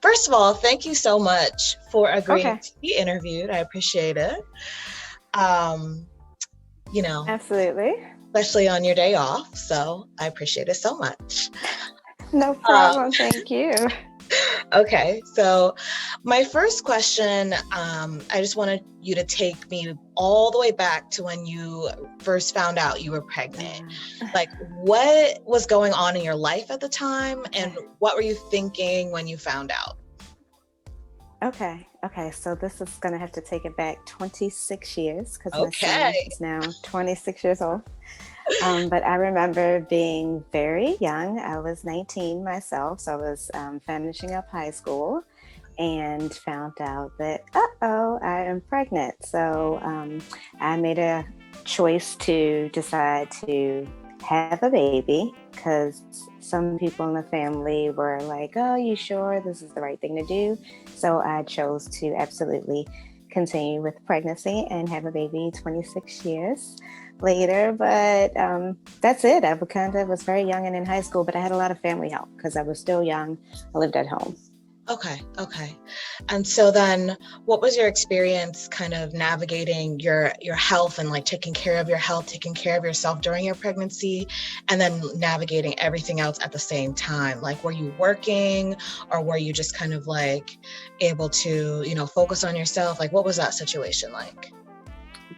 First of all, thank you so much for agreeing Okay. to be interviewed. I appreciate it. Um, you know, Absolutely. especially on your day off. So I appreciate it so much. No Um, problem. Thank you. okay, so my first question, I just wanted you to take me all the way back to when you first found out you were pregnant. Like, what was going on in your life at the time, and what were you thinking when you found out? Okay. So this is going to have to take it back 26 years because my son Okay. is now 26 years old. But I remember being very young. I was 19 myself. So I was finishing up high school and found out that, I am pregnant. So I made a choice to decide to have a baby because some people in the family were like, oh, you sure this is the right thing to do? So I chose to absolutely continue with pregnancy and have a baby 26 years later. But that's it. I kind of was very young and in high school, but I had a lot of family help because I was still young. I lived at home. Okay. And so then what was your experience kind of navigating your health and like taking care of your health, taking care of yourself during your pregnancy, and then navigating everything else at the same time? Like, were you working, or were you just kind of like able to, focus on yourself? Like, what was that situation like?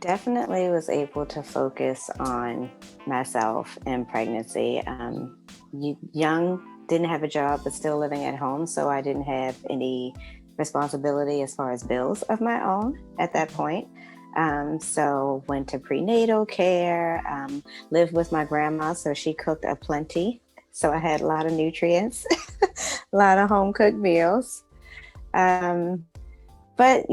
Definitely was able to focus on myself in pregnancy. Young, didn't have a job, but still living at home. So I didn't have any responsibility as far as bills of my own at that point. So went to prenatal care, lived with my grandma. So she cooked aplenty. So I had a lot of nutrients, a lot of home cooked meals. Um, but,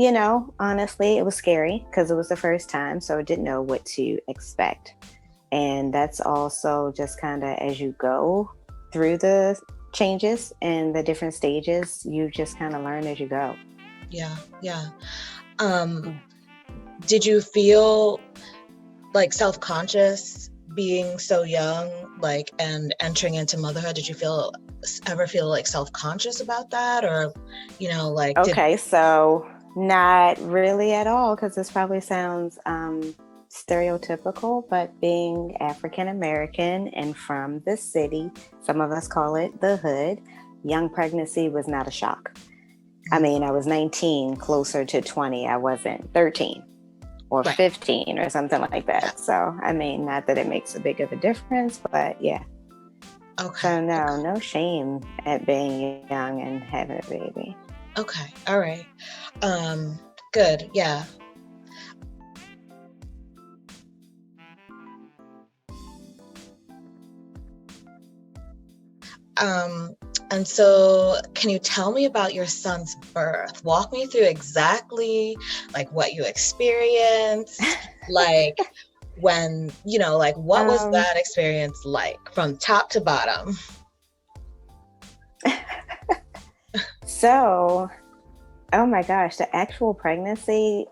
honestly, it was scary because it was the first time. So I didn't know what to expect. And that's also just kind of as you go through the changes and the different stages, you just kind of learn as you go. Yeah. Um, did you feel like self-conscious being so young, like, and entering into motherhood? Did you ever feel like self-conscious about that, or like Okay, so not really at all, because this probably sounds stereotypical, but being African American and from the city, some of us call it the hood, young pregnancy was not a shock. I mean, I was 19, closer to 20. I wasn't 13 or right? 15 or something like Yeah. that. So, I mean, not that it makes a big of a difference, but yeah. Okay. So, no shame at being young and having a baby. Okay. All right. Good. Yeah. Um, and so can you tell me about your son's birth? Walk me through exactly like what you experienced, like when, like what was Um, that experience like from top to bottom? so, oh my gosh, the actual pregnancy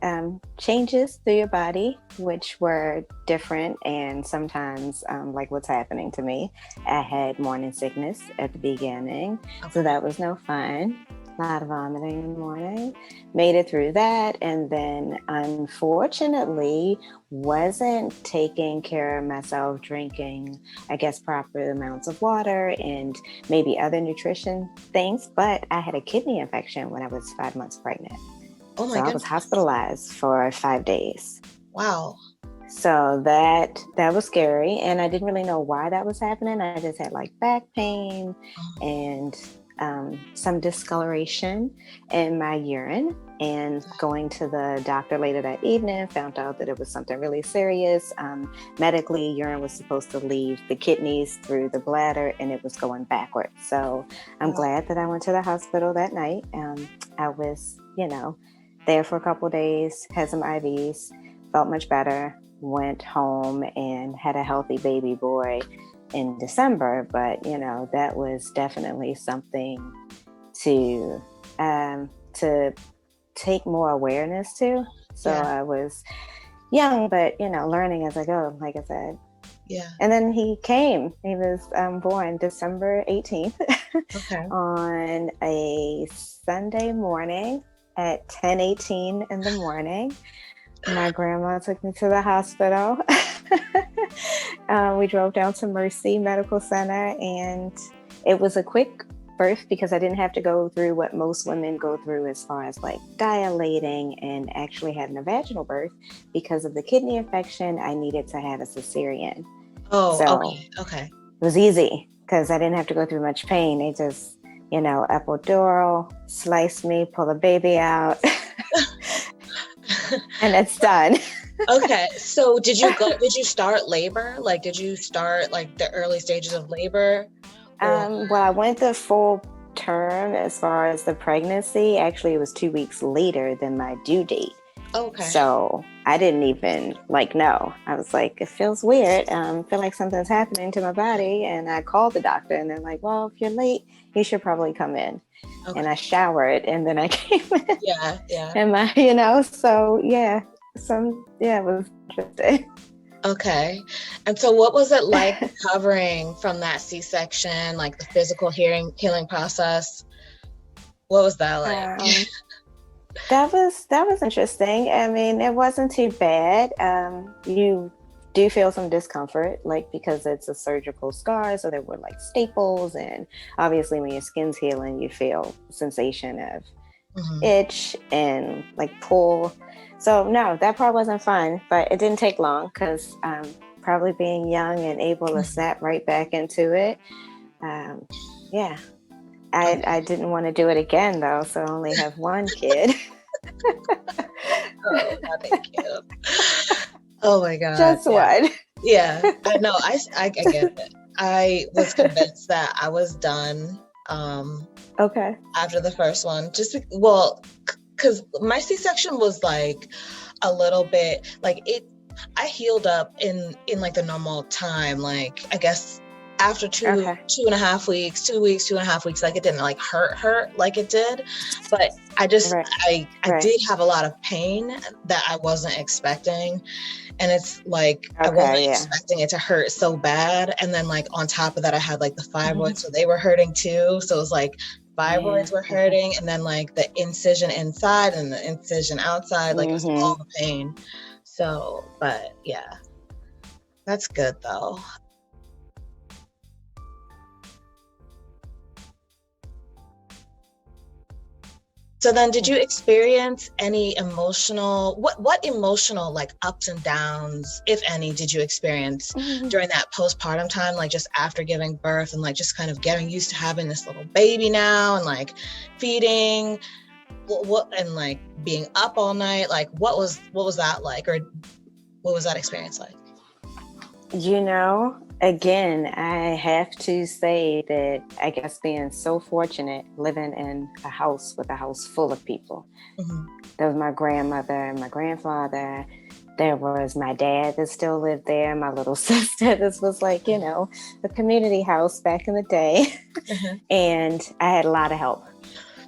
changes through your body, which were different. And sometimes, like what's happening to me, I had morning sickness at the beginning. So Okay. that was no fun. A lot of vomiting in the morning. Made it through that. And then, unfortunately, wasn't taking care of myself, drinking, I guess, proper amounts of water and maybe other nutrition things. But I had a kidney infection when I was 5 months pregnant. Oh So my I was goodness. hospitalized for 5 days. Wow. So that was scary, and I didn't really know why that was happening. I just had like back pain and some discoloration in my urine. And going to the doctor later that evening, found out that it was something really serious. Medically, urine was supposed to leave the kidneys through the bladder, and it was going backwards. So I'm Wow. glad that I went to the hospital that night. I was, there for a couple of days, had some IVs, felt much better, went home and had a healthy baby boy in December. But, that was definitely something to take more awareness to. So Yeah. I was young, but, learning as I go, like I said. Yeah. And then he came. He was born December 18th Okay. on a Sunday morning at 10:18 in the morning. My grandma took me to the hospital. We drove down to Mercy Medical Center, and it was a quick birth because I didn't have to go through what most women go through as far as like dilating and actually having a vaginal birth. Because of the kidney infection, I needed to have a cesarean. Oh, So okay. Okay. it was easy because I didn't have to go through much pain. They just, epidural, slice me, pull the baby out, and it's done. Okay. So did you start labor? Like, did you start like the early stages of labor? Or Well, I went the full term as far as the pregnancy. Actually, it was 2 weeks later than my due date. okay. So I didn't even know. I was like, it feels weird. I feel like something's happening to my body. And I called the doctor and they're like, well, if you're late, you should probably come in. Okay. And I showered and then I came in. Yeah, yeah. And so yeah. It was interesting. Okay. And so what was it like recovering from that C-section, like the physical healing process? What was that like? That was interesting. I mean, it wasn't too bad. You do feel some discomfort, like because it's a surgical scar, so there were like staples, and obviously when your skin's healing, you feel sensation of itch and like pull. So no, that part wasn't fun, but it didn't take long because probably being young and able to snap right back into it. Yeah. I didn't want to do it again though, so I only have one kid. Oh, thank you. Oh my God. Just one. Yeah, I know. I get it. I was convinced that I was done. Okay. After the first one, because my C-section was like a little bit like I healed up in like the normal time, like I guess after 2.5 weeks, 2 weeks, 2.5 weeks, like it didn't like hurt like it did, but I just I did have a lot of pain that I wasn't expecting, and it's like I wasn't expecting it to hurt so bad, and then like on top of that I had like the fibroids, so they were hurting too, so it was like fibroids were hurting, and then like the incision inside and the incision outside, like it was all the pain. So, but yeah, that's good though. So then did you experience any what emotional like ups and downs, if any, did you experience during that postpartum time, like just after giving birth and like just kind of getting used to having this little baby now and like feeding, what and like being up all night, like what was that like, or what was that experience like? Again, I have to say that I guess being so fortunate living in a house with a house full of people. There was my grandmother, my grandfather. There was my dad that still lived there, my little sister. This was like, the community house back in the day. And I had a lot of help.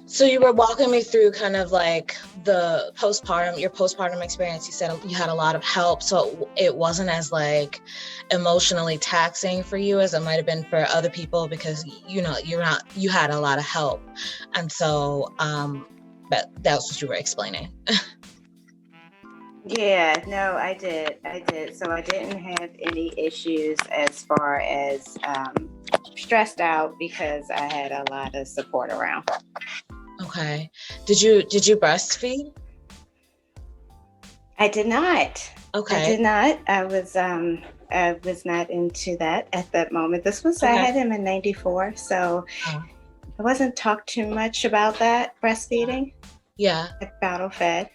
So you were walking me through kind of like your postpartum experience. You said you had a lot of help. So it wasn't as like emotionally taxing for you as it might have been for other people because, you had a lot of help. And so but that's what you were explaining. Yeah, no, I did. So I didn't have any issues as far as stressed out because I had a lot of support around. Okay. Did you breastfeed? I did not. Okay. I did not. I was not into that at that moment. I had him in 94, so I wasn't talked too much about that breastfeeding. Yeah. I bottle fed.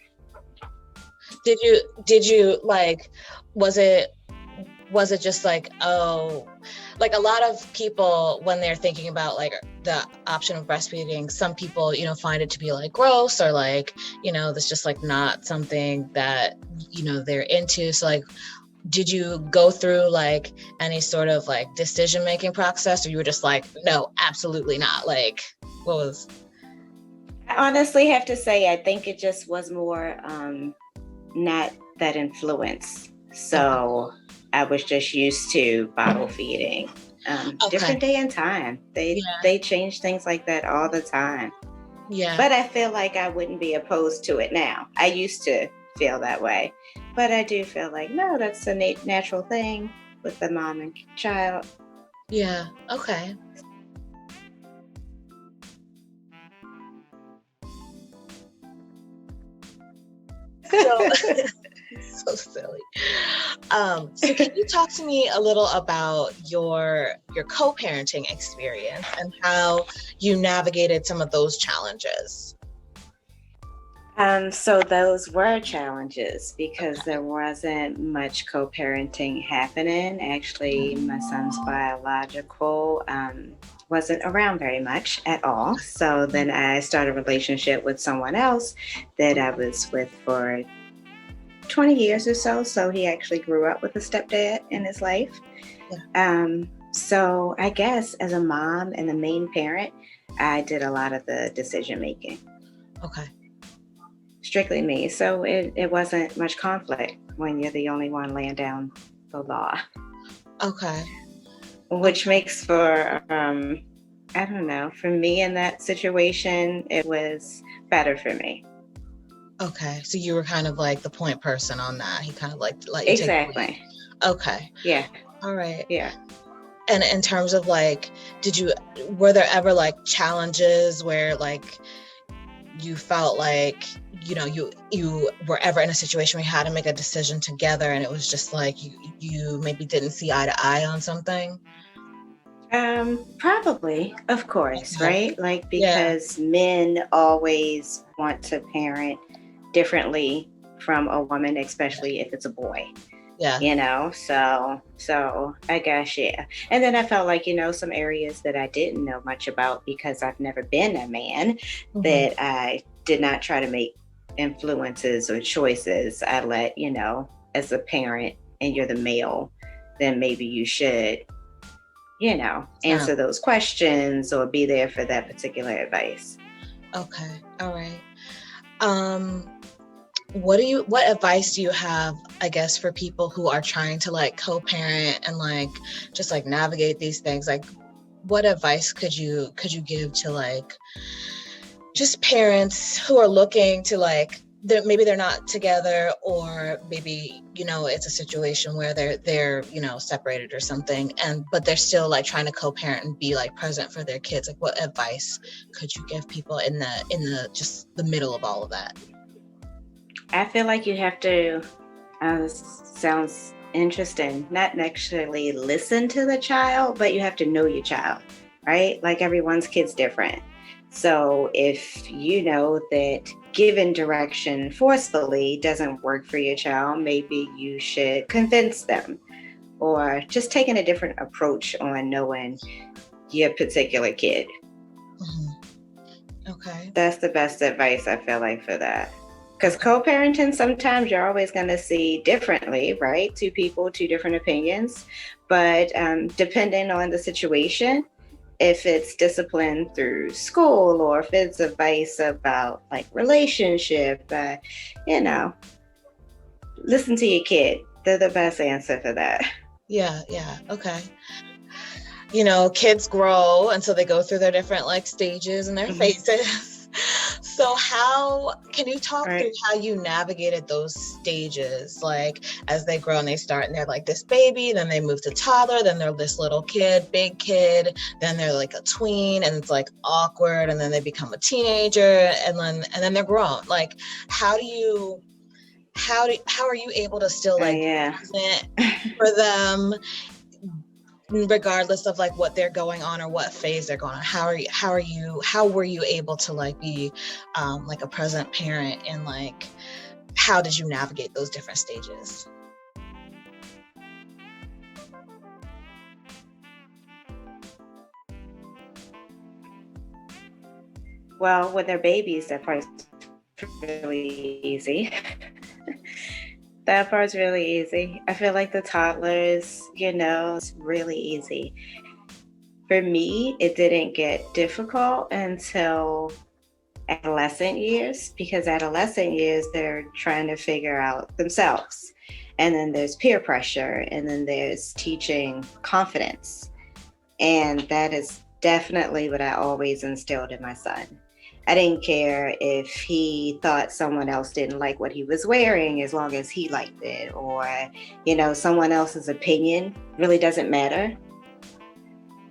Did you like, was it just like, like a lot of people when they're thinking about like the option of breastfeeding, some people, find it to be like gross or like, that's just like not something that, they're into. So like, did you go through like any sort of like decision-making process, or you were just like, no, absolutely not? Like, what was? I honestly have to say, I think it just was more not that influence. So I was just used to bottle feeding. Okay. Different day and time. Yeah. They change things like that all the time. Yeah. But I feel like I wouldn't be opposed to it now. I used to feel that way, but I do feel like no, that's a natural thing with the mom and child. Yeah. Okay. So so silly. So can you talk to me a little about your co-parenting experience and how you navigated some of those challenges? So those were challenges because there wasn't much co-parenting happening. Actually, my son's biological wasn't around very much at all. So then I started a relationship with someone else that I was with for 20 years or so. So he actually grew up with a stepdad in his life. Yeah. So I guess as a mom and the main parent, I did a lot of the decision making. Okay. Strictly me. So it wasn't much conflict when you're the only one laying down the law, Okay. which makes for, I don't know, for me in that situation, it was better for me. Okay. So you were kind of like the point person on that. He kind of like let you take the lead. Exactly. Okay. Yeah. All right. Yeah. And in terms of like, were there ever like challenges where like you felt like, you were ever in a situation where you had to make a decision together and it was just like you maybe didn't see eye to eye on something? Probably, of course, Okay. right? Like, Yeah. because men always want to parent differently from a woman, especially if it's a boy. Yeah. So I guess, yeah. And then I felt like, some areas that I didn't know much about because I've never been a man, Mhm. that I did not try to make influences or choices. I let, as a parent and you're the male, then maybe you should, Sound answer those questions or be there for that particular advice. okay. All right. Um, what advice do you have, I guess, for people who are trying to like co-parent and like just like navigate these things? Like what advice could you give to like just parents who are looking to like maybe they're not together, or maybe it's a situation where they're separated or something, but they're still like trying to co-parent and be like present for their kids? Like what advice could you give people in the just the middle of all of that? I feel like you have to, this sounds interesting, not necessarily listen to the child, but you have to know your child, right? Like everyone's kid's different. So if you know that giving direction forcefully doesn't work for your child, maybe you should convince them or just taking a different approach on knowing your particular kid. Mhm. Okay. That's the best advice I feel like for that. Because co-parenting, sometimes you're always going to see differently, right? Two people, two different opinions. But depending on the situation, if it's discipline through school or if it's advice about like relationship, you know, listen to your kid. They're the best answer for that. Yeah, yeah. Okay. Kids grow, and so they go through their different like stages in their Mhm. phases. So how can you talk through Right. how you navigated those stages, like as they grow and they start and they're like this baby, then they move to toddler, then they're this little kid, big kid, then they're like a tween and it's like awkward, and then they become a teenager, and then they're grown. Like how are you able to still like be Yeah. present for them regardless of like what they're going on or what phase they're going on? How were you able to like be like a present parent, and like how did you navigate those different stages? Well, when they're babies, that part's really easy. That part's really easy. I feel like the toddlers, it's really easy. For me, it didn't get difficult until adolescent years because adolescent years, they're trying to figure out themselves. and then there's peer pressure, and then there's teaching confidence. And that is definitely what I always instilled in my son. I didn't care if he thought someone else didn't like what he was wearing, as long as he liked it, or, someone else's opinion really doesn't matter.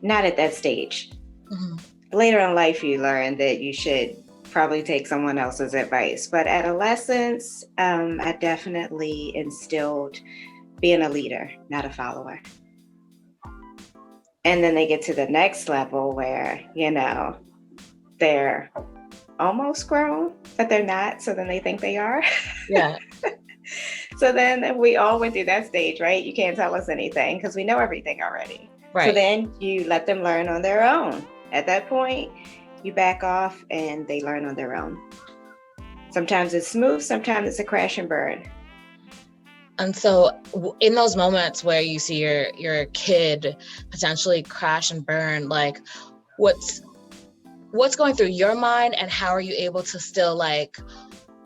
Not at that stage. Mm-hmm. Later in life, you learn that you should probably take someone else's advice. But adolescence, I definitely instilled being a leader, not a follower. And then they get to the next level where, they're almost grown, but they're not. So then they think they are. Yeah. So then we all went through that stage, right? You can't tell us anything because we know everything already. Right. So then you let them learn on their own. At that point, you back off and they learn on their own. Sometimes it's smooth, sometimes it's a crash and burn. And so in those moments where you see your kid potentially crash and burn, like what's going through your mind, and how are you able to still like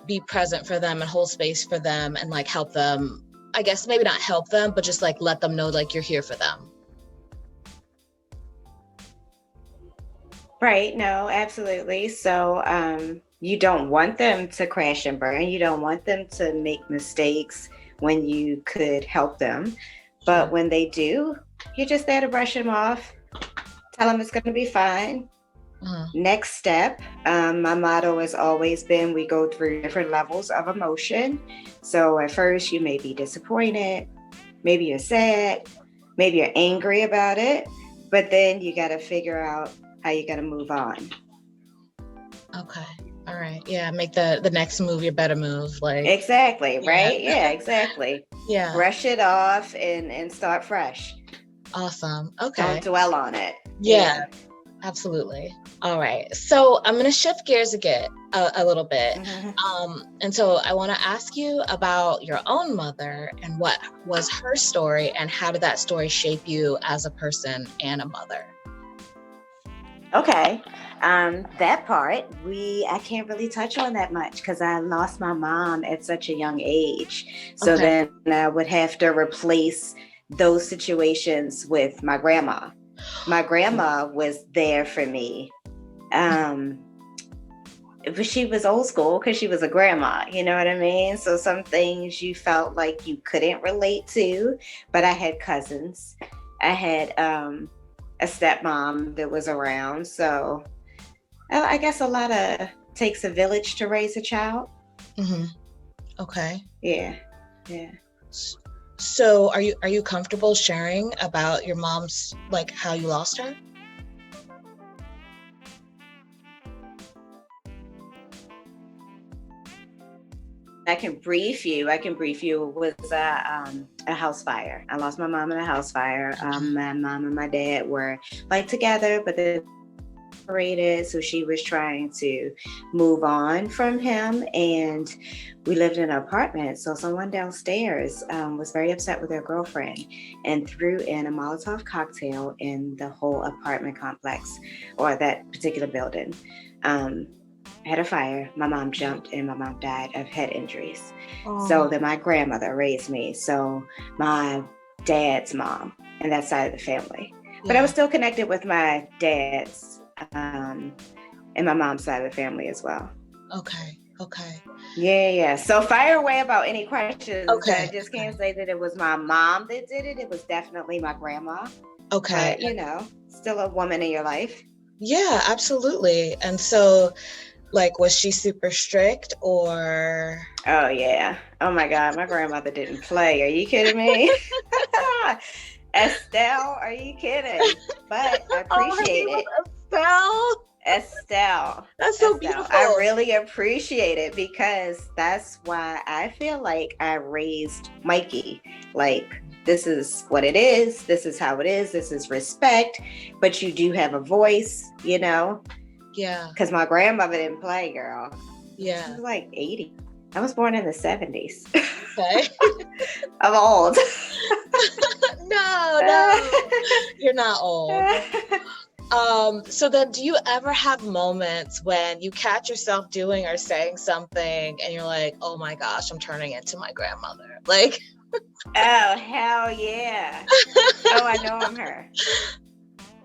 be present for them and hold space for them and like help them? I guess maybe not help them, but just like let them know like you're here for them. Right. No, absolutely. So you don't want them to crash and burn. You don't want them to make mistakes when you could help them. But when they do, you're just there to brush them off. Tell them it's going to be fine. Next step. My motto has always been, we go through different levels of emotion. So at first you may be disappointed. Maybe you're sad. Maybe you're angry about it. But then you got to figure out how you got to move on. Okay. All right. Yeah. Make the next move your better move. Like exactly. Yeah. Right. Yeah, exactly. Yeah. Brush it off and start fresh. Awesome. Okay. Don't dwell on it. Yeah. Absolutely. All right. So I'm going to shift gears again a little bit. Mm-hmm. And so I want to ask you about your own mother and what was her story, and how did that story shape you as a person and a mother? Okay. That part, I can't really touch on that much because I lost my mom at such a young age. So then I would have to replace those situations with my grandma. My grandma was there for me. But she was old school because she was a grandma, you know what I mean? So some things you felt like you couldn't relate to, but I had cousins. I had a stepmom that was around. So I guess a lot of takes a village to raise a child. Mm-hmm. Okay. Yeah. So are you comfortable sharing about your mom's, like how you lost her? I can brief you. It was a house fire. I lost my mom in a house fire. My mom and my dad were like together, but they're separated. So she was trying to move on from him, and we lived in an apartment. So someone downstairs was very upset with their girlfriend and threw in a Molotov cocktail in the whole apartment complex, or that particular building. Had a fire. My mom jumped and my mom died of head injuries. Oh. So then my grandmother raised me. So my dad's mom and that side of the family. Yeah. But I was still connected with my dad's and my mom's side of the family as well. Okay. Yeah. So fire away about any questions. Okay. I just can't say that it was my mom that did it. It was definitely my grandma. Okay. But, still a woman in your life. Yeah, absolutely. And so, like, was she super strict or? Oh, yeah. Oh, my God. My grandmother didn't play. Are you kidding me? Estelle, are you kidding? But I appreciate it. Estelle. That's so beautiful. I really appreciate it because that's why I feel like I raised Mikey. Like, this is what it is. This is how it is. This is respect. But you do have a voice, Yeah. Because my grandmother didn't play, girl. Yeah. She was like 80. I was born in the 70s. Okay. I'm old. No. You're not old. So then do you ever have moments when you catch yourself doing or saying something and you're like, oh my gosh, I'm turning into my grandmother? Like, Oh, hell yeah. Oh, I know I'm her.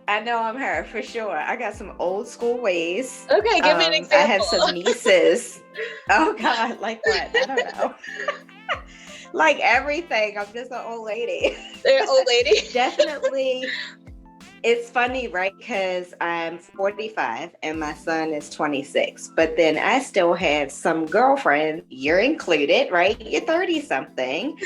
I know I'm her for sure. I got some old school ways. Okay, give me an I have example. some nieces. Oh God, like what? I don't know. Like everything. I'm just an old lady. They're old lady. Definitely. It's funny, right? Because I'm 45 and my son is 26. But then I still have some girlfriends, you're included, right? You're 30 something.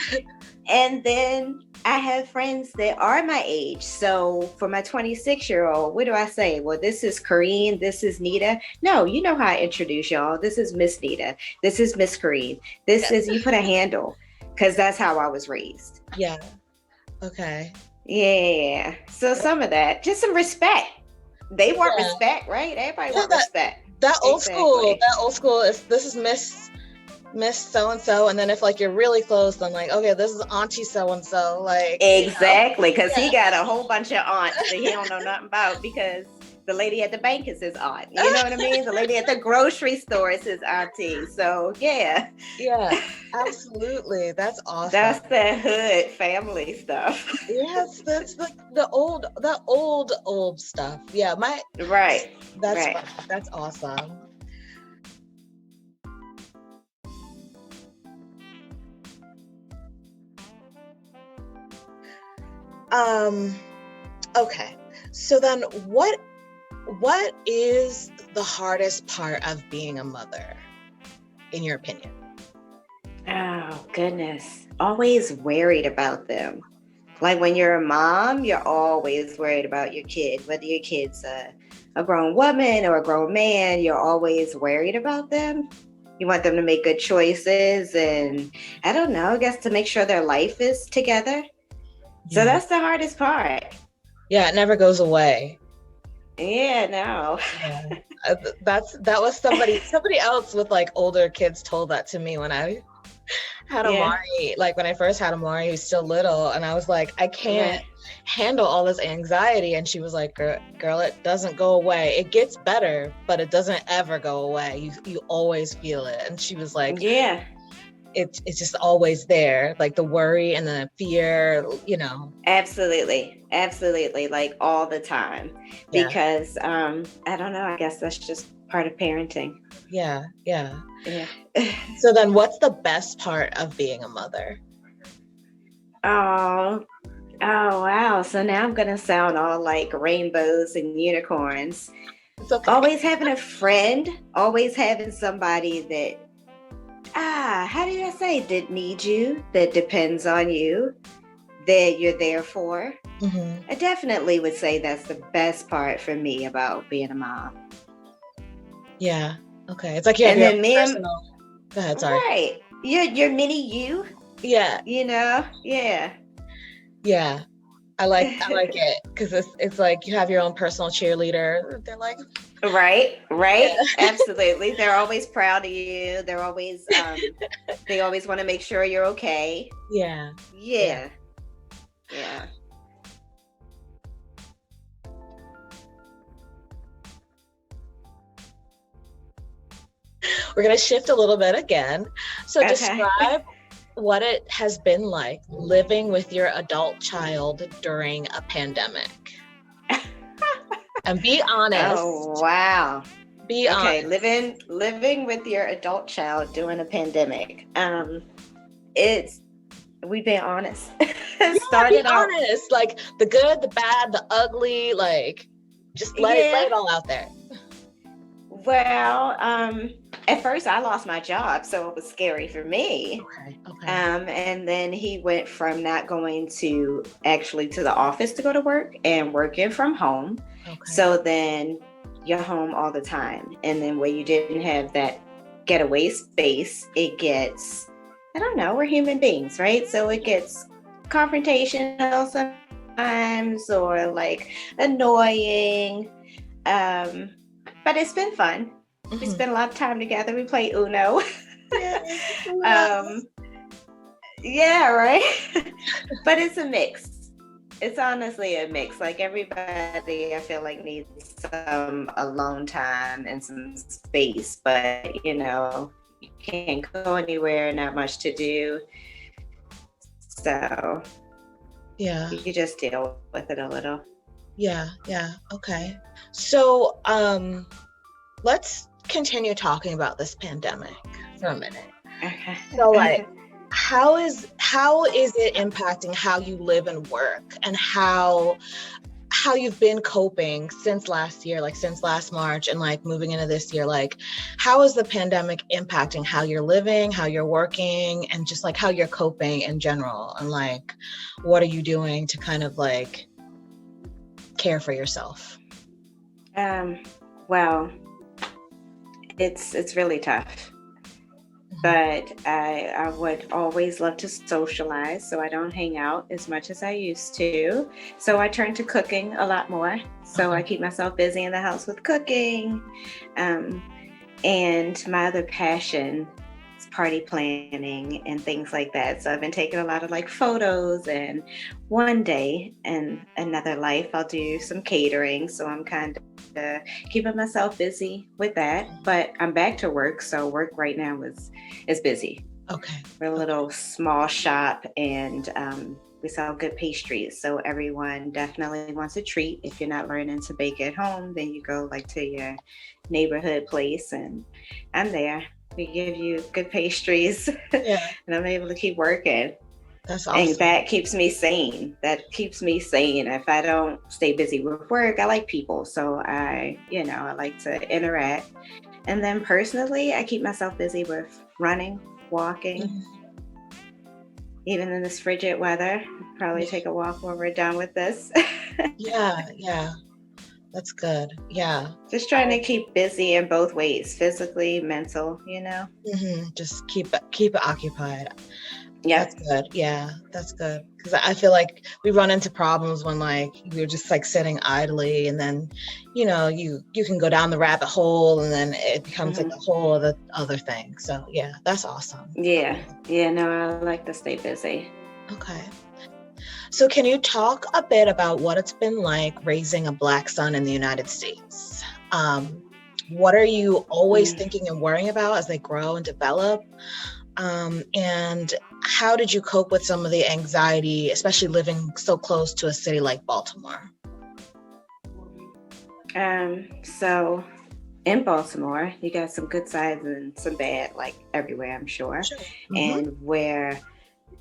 And then I have friends that are my age. So for my 26-year-old, what do I say? Well, this is Corrine. This is Nita. No, you know how I introduce y'all. This is Miss Nita. This is Miss Corrine. This is, you put a handle, because that's how I was raised. Yeah. Okay. Yeah. So some of that, just some respect. They want respect, right? Everybody want respect. That old school is, this is Miss so and so, and then if like you're really close, then like, okay, this is Auntie so and so, like, exactly, because he got a whole bunch of aunts that he don't know nothing about, because the lady at the bank is his aunt. You know what I mean? The lady at the grocery store is his auntie. So yeah. Yeah, absolutely. That's awesome. That's the hood family stuff. Yes, that's like the old stuff. Yeah, right. That's right. fun. That's awesome. Okay. So then what is the hardest part of being a mother, in your opinion? Oh, goodness. Always worried about them. Like when you're a mom, you're always worried about your kid, whether your kid's a grown woman or a grown man, you're always worried about them. You want them to make good choices, and I don't know, I guess to make sure their life is together. Yeah. So that's the hardest part. Yeah, it never goes away. Yeah, no. Yeah. That was somebody else with like older kids told that to me when I had Amari, like when I first had Amari, he was still little, and I was like, I can't handle all this anxiety, and she was like, girl, it doesn't go away. It gets better, but it doesn't ever go away. You always feel it. And she was like, yeah, it's just always there, like the worry and the fear, Absolutely, like all the time. Because I don't know, I guess that's just part of parenting. Yeah. So then what's the best part of being a mother? Oh, wow. So now I'm going to sound all like rainbows and unicorns. It's okay. Always having a friend, always having somebody that, how did I say, that needs you, that depends on you, that you're there for. Mm-hmm. I definitely would say that's the best part for me about being a mom. Yeah. Okay. It's like you have your personal. Go ahead. Sorry. Right. Your mini you. Yeah. Yeah. Yeah. I like it because it's like you have your own personal cheerleader. They're like. Right. Yeah. Absolutely. They're always proud of you. They're always they always want to make sure you're okay. Yeah. We're going to shift a little bit again. So describe what it has been like living with your adult child during a pandemic. And be honest. Oh, wow. Be honest. Living with your adult child during a pandemic. We've been honest. Started out honest, like the good, the bad, the ugly, like just lay it all out there. Well, at first I lost my job, so it was scary for me. Okay. And then he went from not going to the office to go to work and working from home. Okay. So then you're home all the time. And then where you didn't have that getaway space, it gets, I don't know, we're human beings, right? So it gets confrontational sometimes or like annoying. But it's been fun. Mm-hmm. We spent a lot of time together. We play Uno. Yeah, right. But it's a mix. It's honestly a mix. Like everybody, I feel like needs some alone time and some space. But you can't go anywhere. Not much to do. So Yeah. you just deal with it a little. Yeah. Yeah. Okay. So, let's continue talking about this pandemic for a minute. So like, Okay. how is it impacting how you live and work, and how you've been coping since last year, like since last March, and like moving into this year? Like, how is the pandemic impacting how you're living, how you're working, and just like how you're coping in general? And like, what are you doing to kind of like care for yourself? Well, it's really tough. But I would always love to socialize, so I don't hang out as much as I used to. So I turned to cooking a lot more. So I Okay. keep myself busy in the house with cooking. Um, and my other passion is party planning and things like that. So I've been taking a lot of like photos, and one day in another life, I'll do some catering. So I'm kind of keeping myself busy with that. But I'm back to work. So work right now is busy. Okay. We're a Okay. little small shop, and we sell good pastries. So everyone definitely wants a treat. If you're not learning to bake at home, then you go like to your neighborhood place, and I'm there. We give you good pastries, Yeah, and I'm able to keep working. that's And awesome. that keeps me sane. That keeps me sane. If I don't stay busy with work, I like people. So I like to interact. And then personally, I keep myself busy with running, walking, Mhm. even in this frigid weather. Probably Yeah, take a walk when we're done with this. yeah, yeah. That's good. Yeah. Just trying to keep busy in both ways, physically, mental. Just keep it occupied. Yeah. That's good. Yeah, that's good. Because I feel like we run into problems when like we're just like sitting idly, and then you can go down the rabbit hole, and then it becomes like hmm a whole other thing. So yeah, that's awesome. Yeah. Okay. Yeah. No, I like to stay busy. Okay. So can you talk a bit about what it's been like raising a Black son in the United States? Um, what are you always Mm. thinking and worrying about as they grow and develop? And how did you cope with some of the anxiety, especially living so close to a city like Baltimore? So in Baltimore, you got some good sides and some bad, like everywhere, I'm sure. Sure. Mm-hmm. And where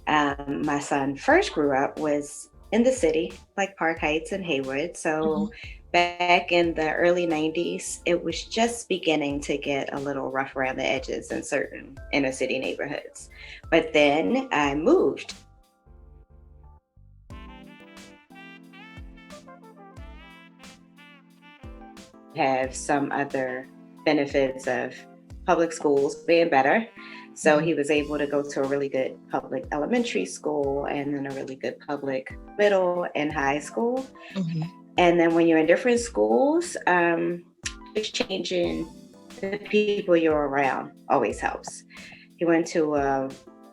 my son first grew up was in the city, like Park Heights and Haywood. Mm-hmm. So back in the early 90s, it was just beginning to get a little rough around the edges in certain inner city neighborhoods. But then I moved. Have some other benefits of public schools being better. So Mm-hmm. he was able to go to a really good public elementary school, and then a really good public middle and high school. Mm-hmm. And then when you're in different schools, just changing the people you're around always helps. He went to a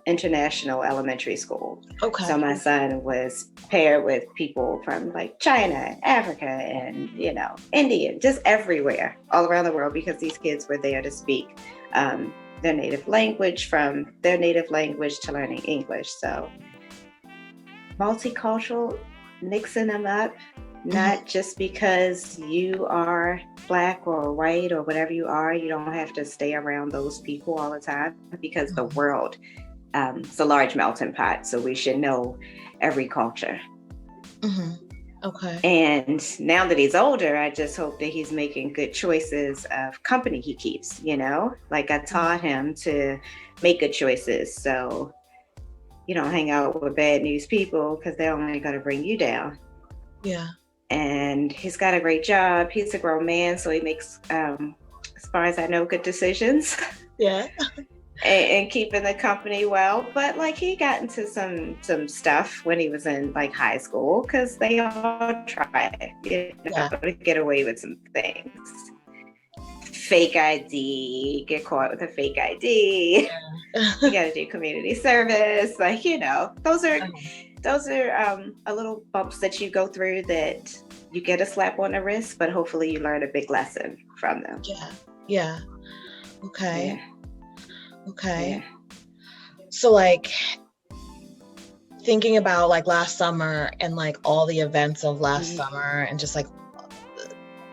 international elementary school. So Okay. my son was paired with people from like China, Africa, and India, just everywhere, all around the world, because these kids were there to speak their native language, from their native language to learning English. So multicultural, mixing them up, Mm-hmm. not just because you are Black or white or whatever you are. You don't have to stay around those people all the time, because the world is a large melting pot. So we should know every culture. Mm-hmm. Okay. And now that he's older, I just hope that he's making good choices of company he keeps, like I taught him to make good choices. So you don't hang out with bad news people, because they're only going to bring you down. Yeah. And he's got a great job. He's a grown man, so he makes, as far as I know, good decisions. Yeah. and keeping the company well. But like he got into some stuff when he was in like high school, because they all try, Yeah. to get away with some things. Fake ID, get caught with a fake ID. You got to do community service, like those are a little bumps that you go through, that you get a slap on the wrist, but hopefully you learn a big lesson from them. Yeah. Yeah. Okay. Yeah, Okay. yeah. So like thinking about like last summer and like all the events of last summer and just like,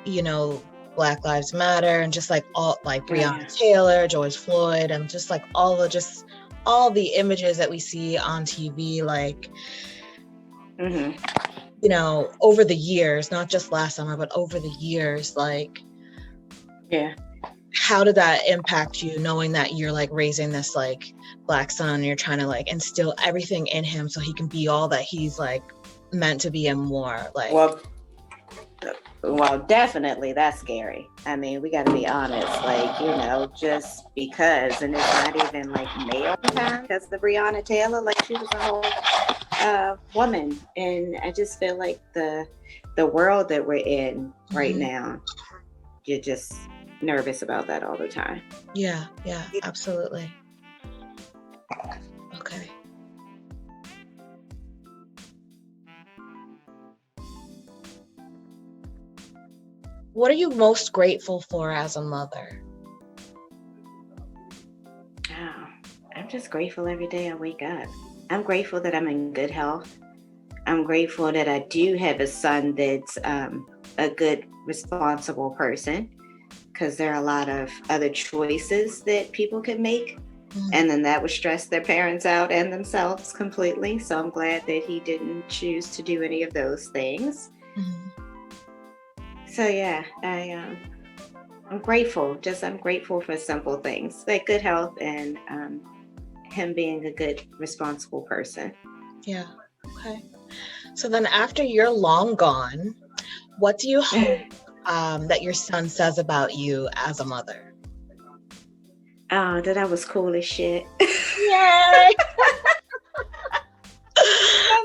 you know, Black Lives Matter and just like all like Breonna Taylor, George Floyd, and just like all the images that we see on TV, like, you know, over the years, not just last summer, but over the years, like, how did that impact you, knowing that you're like raising this like Black son, and you're trying to like instill everything in him so he can be all that he's like meant to be and more? Like, well, definitely that's scary. I mean, we got to be honest, like, you know, just because, and it's not even like male time, because the Breonna Taylor, like, she was a whole woman, and I just feel like the world that we're in right now, you're just nervous about that all the time. Yeah, absolutely. Okay. What are you most grateful for as a mother? Oh, I'm just grateful every day I wake up. I'm grateful that I'm in good health. I'm grateful that I do have a son that's a good, responsible person, because there are a lot of other choices that people can make. And then that would stress their parents out and themselves completely. So I'm glad that he didn't choose to do any of those things. So yeah, I'm grateful. I'm grateful for simple things like good health and him being a good, responsible person. Yeah. Okay. So then after you're long gone, what do you hope that your son says about you as a mother? Oh, that I was cool as shit. Yay!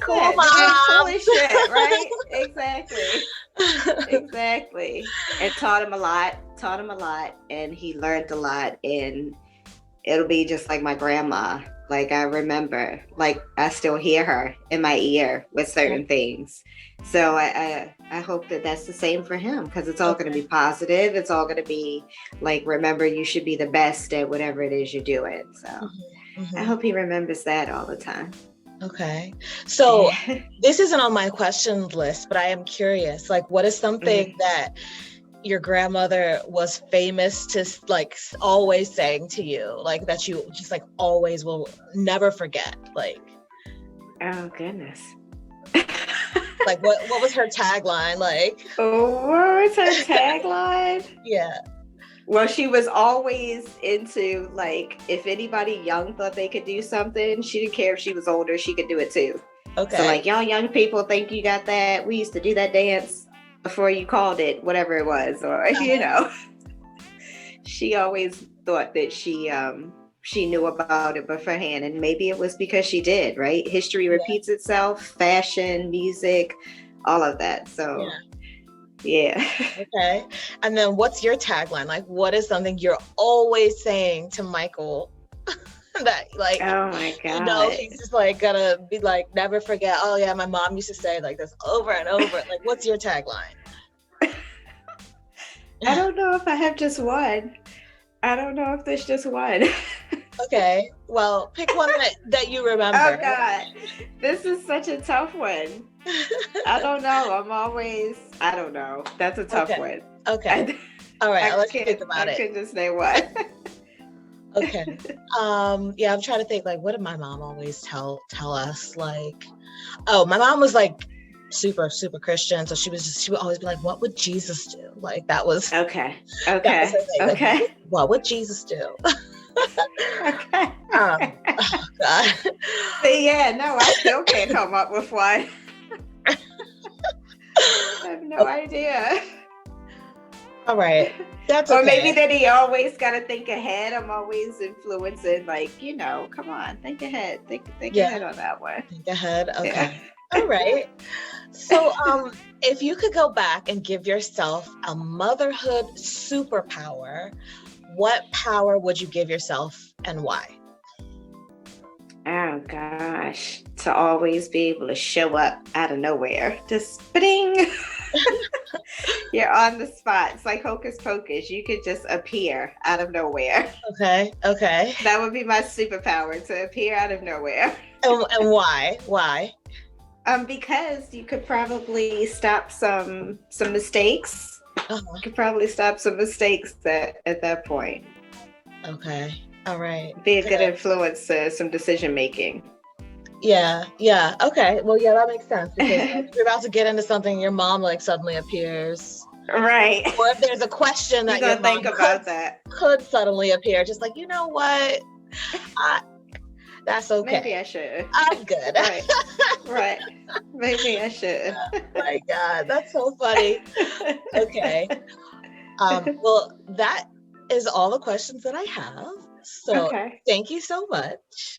Cool mom. Cool as shit, right? Exactly. And taught him a lot, and he learned a lot, and it'll be just like my grandma. Like, I remember, like, I still hear her in my ear with certain things. So I hope that that's the same for him, because it's all going to be positive. It's all going to be like, remember, you should be the best at whatever it is you're doing. So I hope he remembers that all the time. Okay. So this isn't on my question list, but I am curious, like, what is something that your grandmother was famous to like always saying to you, like that you just like always will never forget? Like, oh goodness. Like what was her tagline? Like, what was her tagline? Yeah. Well, she was always into, like, if anybody young thought they could do something, she didn't care if she was older, she could do it too. Okay. So like, y'all young people think you got that. We used to do that dance before you called it, whatever it was, or you know. She always thought that she knew about it beforehand, and maybe it was because she did, right? History repeats itself, fashion, music, all of that. So yeah. Okay. And then what's your tagline? Like, what is something you're always saying to Michael that, like, oh my God, you know, he's just like gonna be like, never forget, oh yeah, my mom used to say like this over and over. Like, what's your tagline? I don't know if I have just one. I don't know if there's just one. Okay. Well, pick one that you remember. Oh God, this is such a tough one. I don't know. I don't know. That's a tough one. Okay. All right. I'll let you think about it. I could just say one. Okay. Yeah, I'm trying to think, like, what did my mom always tell us? Like, oh, my mom was like super Christian, so she would always be like, what would Jesus do? Like, that was okay. Like, what would Jesus do? Okay. Oh God. See, yeah, no, I still can't come up with one. I have no idea. All right. That's okay. Or maybe that he always got to think ahead. I'm always influencing, like, you know, come on, think ahead. Think ahead on that one. Think ahead. Okay. Yeah. All right. So if you could go back and give yourself a motherhood superpower, what power would you give yourself and why? Oh gosh, to always be able to show up out of nowhere. Just bing. You're on the spot. It's like hocus pocus. You could just appear out of nowhere. Okay. Okay. That would be my superpower, to appear out of nowhere. And why? Why? Because you could probably stop some mistakes. Uh-huh. You could probably stop some mistakes at that point. Okay. All right. Be a good influence to some decision making. Yeah. Yeah. Okay. Well, yeah, that makes sense, because you're about to get into something, your mom like suddenly appears. Right. Or if there's a question that you're your mom think about that could suddenly appear, just like, you know what? That's okay. Maybe I should. I'm good. Right. Right. Maybe I should. Oh my God, that's so funny. Okay. Well, that is all the questions that I have. So Okay. thank you so much.